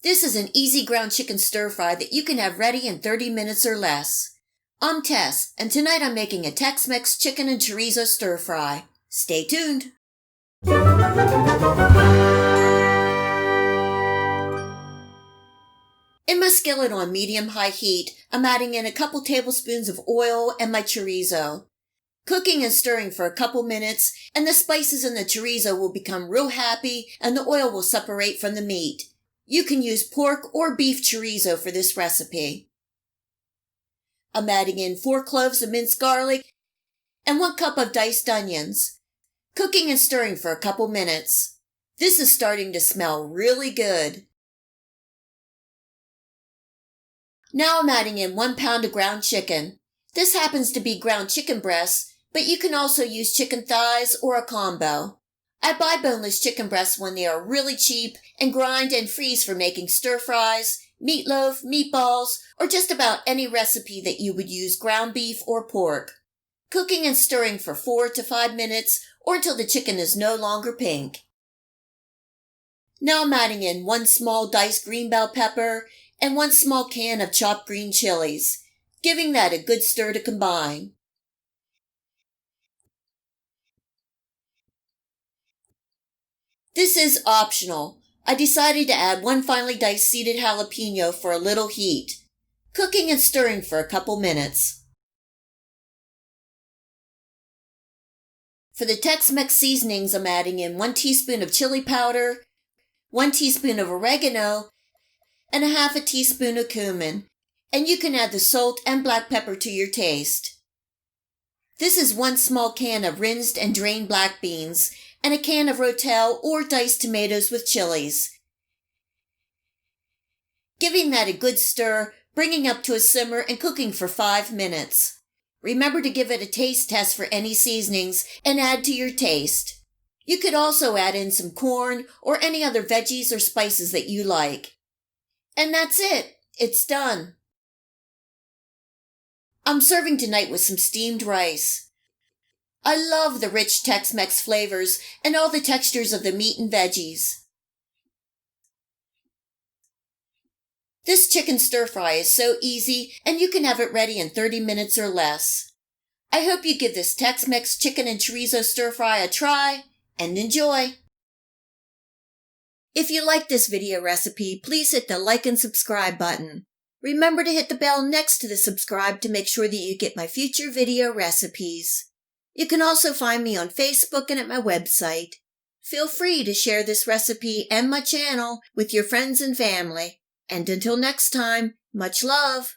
This is an easy ground chicken stir fry that you can have ready in 30 minutes or less. I'm Tess, and tonight I'm making a Tex Mex chicken and chorizo stir fry. Stay tuned. In my skillet on medium-high heat, I'm adding in a couple tablespoons of oil and my chorizo. Cooking and stirring for a couple minutes, and the spices in the chorizo will become real happy and the oil will separate from the meat. You can use pork or beef chorizo for this recipe. I'm adding in 4 cloves of minced garlic and 1 cup of diced onions. Cooking and stirring for a couple minutes. This is starting to smell really good. Now I'm adding in 1 pound of ground chicken. This happens to be ground chicken breasts, but you can also use chicken thighs or a combo. I buy boneless chicken breasts when they are really cheap and grind and freeze for making stir fries, meatloaf, meatballs, or just about any recipe that you would use ground beef or pork. Cooking and stirring for 4 to 5 minutes or until the chicken is no longer pink. Now I'm adding in 1 small diced green bell pepper and 1 small can of chopped green chilies, giving that a good stir to combine. This is optional. I decided to add 1 finely diced seeded jalapeno for a little heat. Cooking and stirring for a couple minutes. For the Tex-Mex seasonings, I'm adding in 1 teaspoon of chili powder, 1 teaspoon of oregano, and a half a teaspoon of cumin, and you can add the salt and black pepper to your taste. This is 1 small can of rinsed and drained black beans, and a can of Rotelle or diced tomatoes with chilies. Giving that a good stir, bringing up to a simmer and cooking for 5 minutes. Remember to give it a taste test for any seasonings and add to your taste. You could also add in some corn or any other veggies or spices that you like. And that's it. It's done. I'm serving tonight with some steamed rice. I love the rich Tex-Mex flavors and all the textures of the meat and veggies. This chicken stir-fry is so easy and you can have it ready in 30 minutes or less. I hope you give this Tex-Mex chicken and chorizo stir-fry a try and enjoy. If you like this video recipe, please hit the like and subscribe button. Remember to hit the bell next to the subscribe to make sure that you get my future video recipes. You can also find me on Facebook and at my website. Feel free to share this recipe and my channel with your friends and family. And until next time, much love!